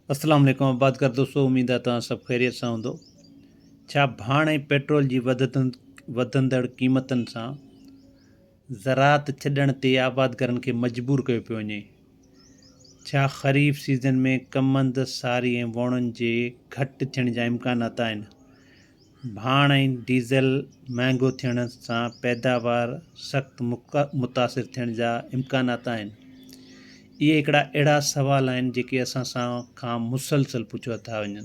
अस्सलाम वालेकुम। बात कर दोस्तों, उम्मीद आहे तव्हां सभु ख़ैरियत सां हूंदो। छा भाण ऐं पेट्रोल जी वधंदड़ क़ीमतनि सां ज़राअत छॾण ते आबादकारनि खे मजबूर कयो पियो वञे? छा ख़रीफ़ सीज़न में कमंद, सारी ऐं वणनि जे घटि थियण जा इम्कानात आहिनि? भाण ऐं डीज़ल महांगो थियण सां पैदावार सख़्तु मुतासिर थियण जा इम्कानात आहिनि? इहे हिकिड़ा अहिड़ा सुवाल आहिनि जेके असां सां खां मुसलसल पुछिया था वञनि।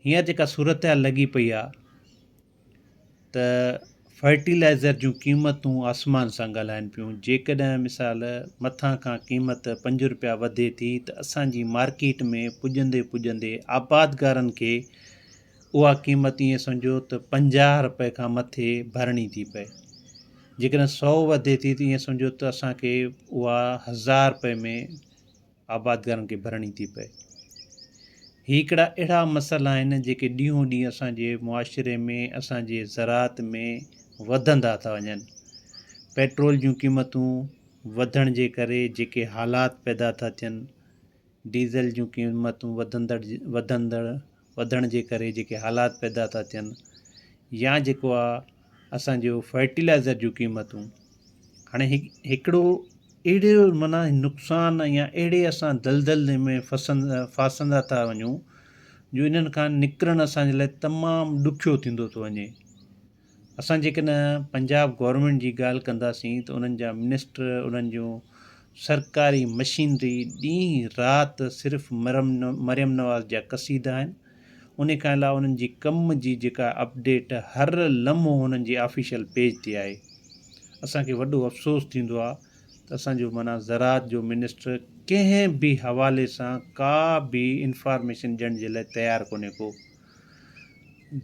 हींअर जेका सूरत हाल लॻी पई आहे त फर्टिलाइज़र जूं क़ीमतूं आसमान सां ॻाल्हाइनि पियूं। जेकॾहिं मिसाल मथां खां क़ीमत 5 रुपया वधे थी त असांजी मार्केट में पुॼंदे आबादकारनि खे उहा क़ीमत ईअं सम्झो त 50 रुपए खां मथे भरणी थी पए। जेकॾहिं 100 वधे थी त ईअं सम्झो त असांखे उहा 1000 रुपए में आबादकारनि खे भरणी थी पए। ही हिकिड़ा अहिड़ा मसइला आहिनि जेके ॾींहों ॾींहुं असांजे मुआशिरे में, असांजे ज़राअत में वधंदा था वञनि। पेट्रोल जूं क़ीमतूं वधण जे करे जेके हालात पैदा था थियनि, डीज़ल जूं क़ीमतूं वधण जे करे जेके हालात पैदा था थियनि, या जेको आहे असांजो फर्टिलाइज़र जूं क़ीमतूं, हाणे हिकिड़ो अहिड़ो माना नुक़सानु या अहिड़े असां दलदल में फासंदा था वञूं जो इन्हनि खां निकिरणु असांजे लाइ तमामु ॾुखियो थींदो थो वञे। असां जेकॾहिं पंजाब गवर्नमेंट जी ॻाल्हि कंदासीं त उन्हनि जा मिनिस्टर, उन्हनि जूं सरकारी मशीनरी ॾींहुं राति सिर्फ़ु मरियम नवाज़ जा क़सीदा आहिनि। उन खां अलावा उन्हनि जी कम जी जेका अपडेट हर लम्हो उन्हनि जी ऑफिशियल पेज ते आहे। असांखे वॾो अफ़सोस थींदो आहे त असांजो माना ज़राअत जो मिनिस्टर कंहिं बि हवाले सां का बि इंफॉर्मेशन ॾियण जे लाइ तयारु कोन्हे को।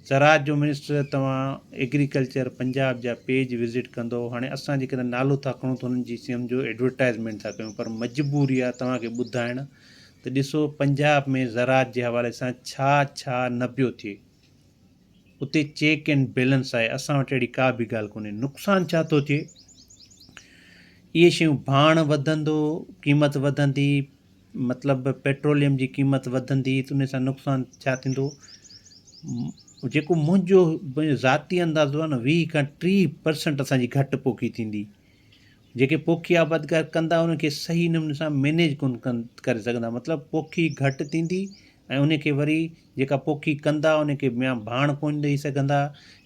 ज़राअत जो मिनिस्टर, तव्हां एग्रीकल्चर पंजाब जा पेज विज़िट कंदो, हाणे असां जेकॾहिं नालो था खणूं त हुननि जी सम्झो एडवर्टाइज़मेंट था कयूं, पर मजबूरी आहे तव्हांखे ॿुधाइण त ॾिसो पंजाब में ज़राअत जे हवाले सां छा न पियो थिए। उते चेक एंड बैलेंस आहे, असां वटि अहिड़ी का बि ॻाल्हि कोन्हे। नुक़सानु छा थो थिए? इहे शयूं भाण वधंदो, क़ीमत वधंदी, मतिलबु पेट्रोलियम जी क़ीमत वधंदी त उन सां नुक़सानु छा थींदो? जेको मुंहिंजो ज़ाती अंदाज़ो आहे न, 20 खां 30% असांजी घटि पोखी थींदी। जेके पोखी आबादकार कंदा उनखे सही नमूने सां मैनेज कोन करे सघंदा, मतिलबु पोखी घटि थींदी ऐं उनखे वरी जेका पोखी कंदा उनखे ॿिया भाण कोन ॾेई सघंदा।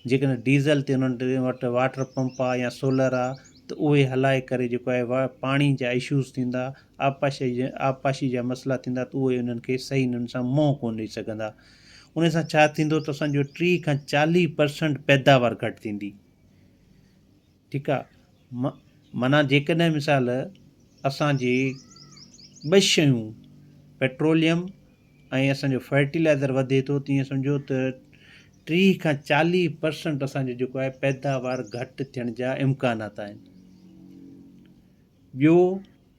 जेकॾहिं डीज़ल ते उन्हनि वटि वाटर पंप आहे या सोलर आहे त उहे हलाए करे जेको आहे पाणी जा इशूज़ थींदा, आबपाशी जा मसइला थींदा, त उहे उन्हनि खे सही नमूने सां मुंहुं कोन ॾेई सघंदा। उन सां छा थींदो त असांजो 30 खां 40% पैदावार घटि थींदी। ठीकु आहे, माना जेकॾहिं मिसाल असांजे 2 शयूं पेट्रोलियम ऐं असांजो फर्टिलाइज़र वधे थो त ईअं सम्झो त 30 खां 40% असांजो जेको आहे पैदावार घटि थियण जा इम्कानात आहिनि। ॿियो,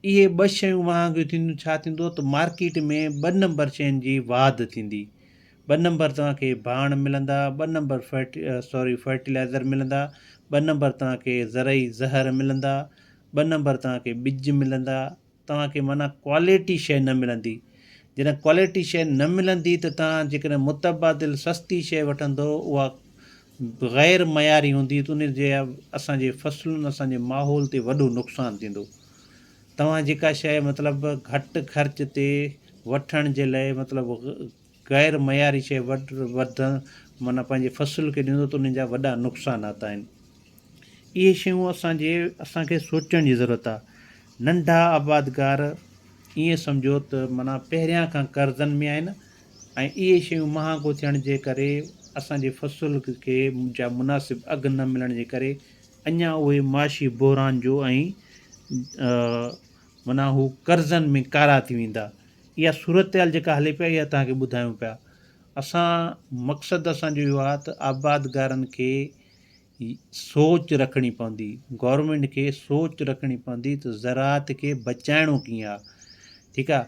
इहे 2 शयूं महांगियूं थींदियूं, छा थींदो त मार्केट में 2 नंबर शयुनि जी वाध थींदी। 2 नंबर तव्हांखे भाण मिलंदा, 2 नंबर फर्टिलाइज़र मिलंदा, 2 नंबर तव्हांखे ज़रई ज़हर मिलंदा, 2 नंबर तव्हांखे ॿिज मिलंदा। तव्हांखे माना क्वालिटी शइ न मिलंदी। जॾहिं क्वालिटी शइ न मिलंदी त तव्हां जेकॾहिं मुतबादिल सस्ती शइ वठंदो, उहा ग़ैर मयारी हूंदी त उन जे असांजे फ़सलुनि, असांजे माहौल ते वॾो नुक़सानु थींदो। तव्हां जेका शइ मतिलबु घटि ख़र्च ते वठण जे लाइ मतिलबु ग़ैर मयारी शइ माना पंहिंजे फ़सुल खे ॾींदो त उन जा वॾा नुक़सानात आहिनि। इहे शयूं असांखे सोचण जी ज़रूरत आहे। नंढा आबादकार ईअं सम्झो त माना पहिरियां खां कर्ज़नि में आहिनि ऐं इहे शयूं महांगो थियण जे करे असांजे फ़सुल खे जा मुनासिबु अघु न मिलण जे करे अञा उहे माशी बहिरान जो ऐं माना हू कर्ज़नि में कारा थी वेंदा। इहा सूरत हाल जेका हले पई इहा तव्हांखे ॿुधायूं पिया। मक़सदु असांजो इहो आहे त आबादकारनि खे सोच रखणी पवंदी, गवर्नमेंट खे सोच रखणी पवंदी त ज़राअत खे बचाइणो कीअं आहे। ठीकु आहे,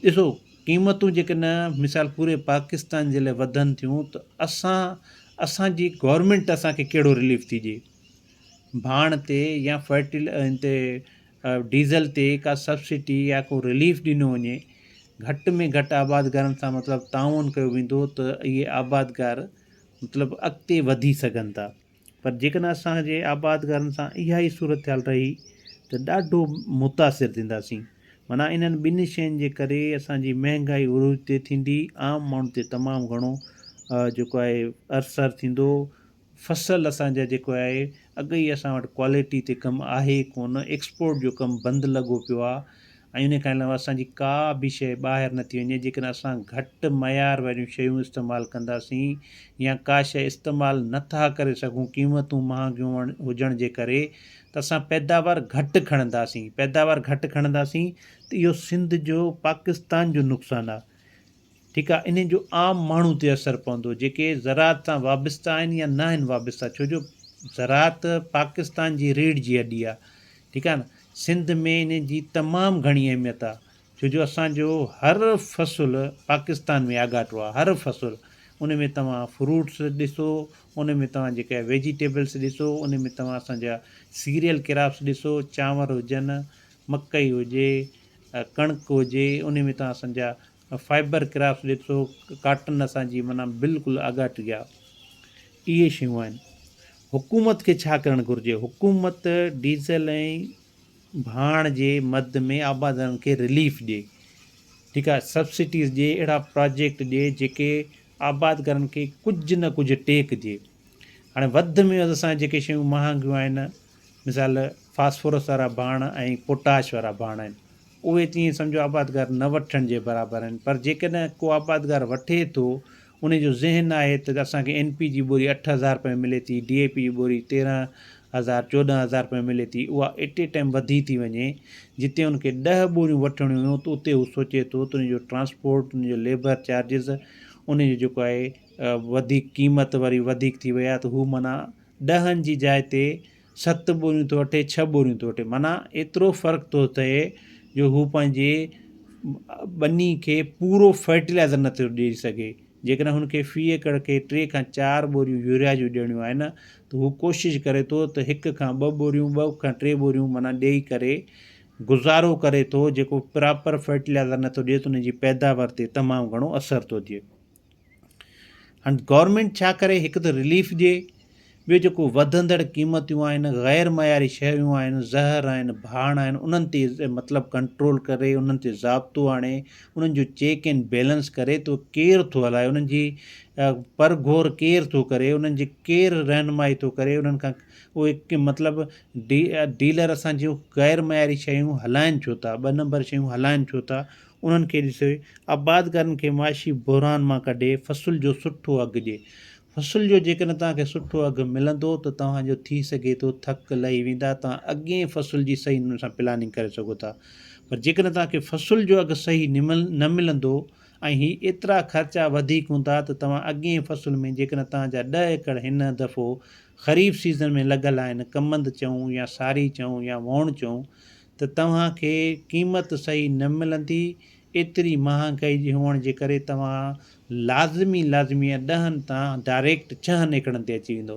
ॾिसो क़ीमतूं जेकॾहिं मिसाल पूरे पाकिस्तान जे लाइ वधनि थियूं त असांजी गवर्नमेंट असांखे कहिड़ो रिलीफ थी ॾिए। भाण ते या डीज़ल ते का सब्सिडी या को रिलीफ ॾिनो वञे, घटि में घटि आबादगारनि सां मतिलबु ताउन कयो वेंदो त इहे आबादगार मतिलबु अॻिते वधी सघनि था। पर जेकॾहिं असांजे आबादगारनि सां इहा ई सूरत हाल रही त ॾाढो मुतासिर थींदासीं। माना इन्हनि ॿिनि शयुनि जे करे असांजी महांगाई उरूज ते थींदी, आम माण्हू ते तमामु घणो जेको आहे असरु थींदो। फसल असांजा जेको आहे अॻ ई असां वटि क्वालिटी ते कमु आहे कोन, एक्सपोर्ट जो कमु बंदि लॻो पियो आहे। ऐं इन खां अलावा असांजी का बि शइ ॿाहिरि नथी वञे। जेकॾहिं असां घटि मयार वारियूं शयूं इस्तेमालु कंदासीं या का शइ इस्तेमालु नथा करे सघूं क़ीमतूं महांगियूं हुजण जे करे, त असां पैदावार घटि खणंदासीं। पैदावार घटि खणंदासीं त इहो सिंध जो पाकिस्तान जो नुक़सानु आहे। ठीकु आहे, इन जो आम माण्हू ते असरु पवंदो जेके ज़राअत सां वाबस्ता आहिनि या न आहिनि वाबस्ता, छो जो ज़राअत पाकिस्तान जी रीढ़ जी हॾी आहे। ठीकु आहे न, सिंध में इन जी तमामु घणी अहमियत आहे, छो जो असांजो हर फ़सुलु पाकिस्तान में आगाटो आहे। हर फ़सुलु, उन में तव्हां फ्रूट्स ॾिसो, उन में तव्हां जेके वेजिटेबल्स ॾिसो, उन में तव्हां असांजा सीरियल क्रॉप्स ॾिसो, चांवर हुजनि, मकई हुजे, कणिक हुजे, उन में तव्हां असांजा फाइबर क्रॉप्स ॾिसो, काटन असांजी माना बिल्कुलु आगाटी आहे। इहे शयूं आहिनि। हुकूमत खे छा करणु घुरिजे? हुकूमत डीज़ल ऐं भाण जे मद में आबादनि खे रिलीफ ॾिए। ठीकु आहे, सब्सिडीज़ ॾिए, अहिड़ा प्रोजेक्ट ॾिए जेके आबादगारनि खे कुझु न कुझु टेक ॾिए। हाणे वधि में वधि असां जेके शयूं महांगियूं आहिनि, मिसाल फास्फोरस वारा भाण ऐं पोटाश वारा भाण आहिनि, उहे तीअं सम्झो आबादगार न वठण जे बराबरि आहिनि। पर जेकॾहिं को आबादगार वठे थो, उन जो ज़हन आहे त असांखे NP जी बोरी 8,000 रुपए मिले थी, DAP जी बोरी 13,000 14,000 रुपए मिले थी, उहा एट ए टाइम वधी थी वञे, जिते उनखे 10 बोरियूं वठणियूं हुयूं त उते हू सोचे थो त उनजो ट्रांसपोर्ट, उनजो लेबर चार्जिस, उनजो जेको आहे वधीक क़ीमत वरी वधीक थी वई आहे, त हू माना 10 जी जाइ ते 7 बोरियूं थो वठे, 6 बोरियूं थो वठे। माना एतिरो फ़र्क़ु थो थिए जो हू पंहिंजे ॿनी खे पूरो फर्टिलाइज़र नथो ॾेई सघे। जेकॾहिं हुनखे फी एकड़ खे 3 खां 4 बोरियूं यूरिया जूं ॾियणियूं आहिनि, त हू कोशिशि करे थो त 1 खां 2 बोरियूं, 2 खां 3 बोरियूं माना ॾेई करे गुज़ारो करे थो, जेको प्रॉपर फर्टिलाइज़र नथो ॾिए, त उनजी पैदावार ते तमामु घणो असरु थो थिए। हाणे गवर्नमेंट छा करे? हिकु त रिलीफ ॾिए, ॿियो जेको वधंदड़ क़ीमतियूं आहिनि, ग़ैर मयारी शयूं आहिनि, ज़हर आहिनि, भाण आहिनि, उन्हनि ते मतिलबु कंट्रोल करे, उन्हनि ते ज़ाब्तो आणे, उन्हनि जो चेक एंड बैलेंस करे तो केरु थो हलाए, उन्हनि जी परघोर केरु थो करे, उन्हनि जी केरु रहनुमाई थो करे, उन्हनि खां उहे मतिलबु डीलर असांजो ग़ैर मयारी शयूं हलाइनि छो था, 2 नंबर शयूं हलाइनि छो था, उन्हनि खे ॾिसे, आबादगारनि खे माशी बहिरान मां कढे, फ़सुल जो सुठो अघु ॾिए। फ़सुल जो जेकॾहिं तव्हांखे सुठो अघु मिलंदो त तव्हांजो थी सघे थो थक लही वेंदा, तव्हां अॻे फ़सुल जी सही हुन सां प्लानिंग करे सघो था। पर जेकॾहिं तव्हांखे फ़सुल जो अघु सही न मिलंदो ऐं ही एतिरा ख़र्चा वधीक हूंदा, त तव्हां अॻे फ़सुल में जेकॾहिं तव्हांजा 10 एकड़ हिन दफ़ो ख़रीफ़ सीज़न में लॻल आहिनि, कमंद चऊं या सारी चऊं या वोण चऊं, त तव्हांखे क़ीमत सही न मिलंदी। एतिरी महांगाई जी हुअण जे करे तव्हां लाज़मी 10 तां डायरेक्ट 6 एकड़नि ते अची वेंदो।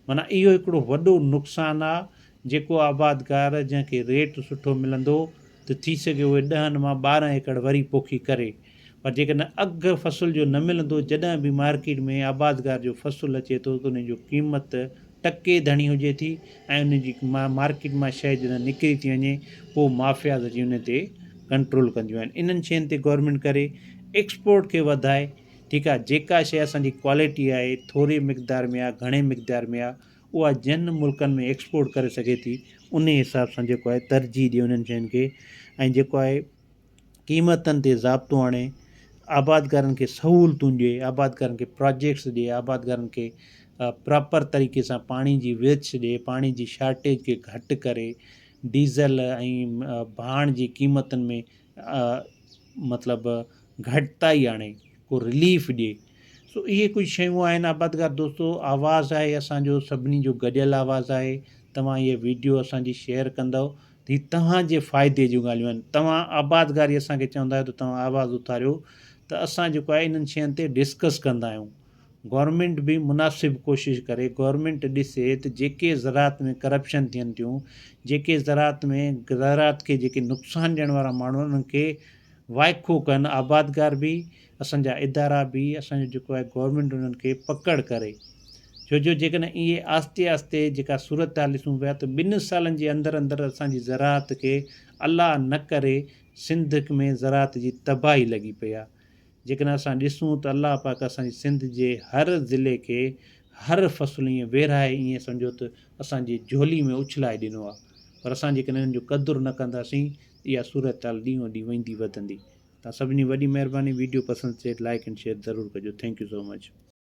माना इहो हिकिड़ो वॾो नुक़सानु आहे, जेको आबादगार जंहिंखे रेट सुठो मिलंदो त थी सघे उहे 10 मां 12 एकड़ वरी पोखी करे। पर जेकॾहिं अघु फ़सुल जो न मिलंदो, जॾहिं बि मार्केट में आबादगार जो फ़सुलु अचे थो, त उनजो क़ीमत टके धणी हुजे थी, ऐं उनजी मार्केट मां शइ जॾहिं निकिरी थी वञे, पोइ माफ़ियाज़ अची उन ते कंट्रोल कंदियूं आहिनि। इन्हनि शयुनि ते गवर्नमेंट करे एक्सपोर्ट खे वधाए। ठीकु आहे, जेका शइ असांजी क्वालिटी आहे, थोरी मिक़दार में आहे, घणे मिक़दार में आहे, उहा जिन मुल्कनि में एक्सपोर्ट करे सघे थी, उन हिसाब सां जेको आहे तरजीह ॾिए उन्हनि शयुनि खे। ऐं जेको आहे क़ीमतनि ते ज़ाब्तो आणे, आबादगारनि खे सहूलियतूं ॾिए, आबादगारनि खे प्रोजेक्ट्स ॾिए, आबादगारनि खे प्रॉपर तरीक़े सां पाणी जी विर्छ ॾिए, पाणी जी शार्टेज खे घटि करे, डीज़ल ऐं भाण जी क़ीमतनि में मतिलबु घटिताई आणे, को रिलीफ ॾिए। सो इहे कुझु शयूं आहिनि। आबादगार दोस्तो, आवाज़ु आहे असांजो सभिनी जो गॾियल आवाज़ु आहे। तव्हां इहे वीडियो असांजी शेयर कंदव त हीअ तव्हांजे फ़ाइदे जूं ॻाल्हियूं आहिनि। तव्हां आबादगारी असांखे चवंदा आहियो त तव्हां आवाज़ु उथारियो, त असां जेको आहे इन्हनि शयुनि ते डिस्कस कंदा आहियूं। गवर्नमेंट बि मुनासिबु कोशिशि करे, गवर्नमेंट ॾिसे त जेके ज़राअत में करप्शन थियनि थियूं, जेके ज़राअत खे जेके नुक़सानु ॾियण वारा माण्हू, उन्हनि खे वाइखो कनि आबादगार बि, असांजा इदारा बि, असांजो जेको आहे गवर्नमेंट उन्हनि खे पकड़ करे। छो जो जेकॾहिं इहे आहिस्ते आहिस्ते जेका सूरत हाल ॾिसूं पिया त 2 सालनि जे अंदरि अंदरि असांजी ज़राअत खे अलाह न करे सिंध में ज़राअत जी तबाही लॻी पई आहे। जेकॾहिं असां ॾिसूं त अलाह पाक असांजी सिंध जे हर ज़िले खे हर फ़सुलु ईअं वेराए, ईअं सम्झो त असांजी झोली में उछलाए ॾिनो आहे। पर असां जेकॾहिं हिननि जो क़दुरु न कंदासीं, इहा सूरत हाल ॾींहों ॾींहुं वेंदी वधंदी। तव्हां सभिनी वॾी महिरबानी, वीडियो पसंदि थिए लाइक एंड शेयर ज़रूरु कजो। Thank you so much.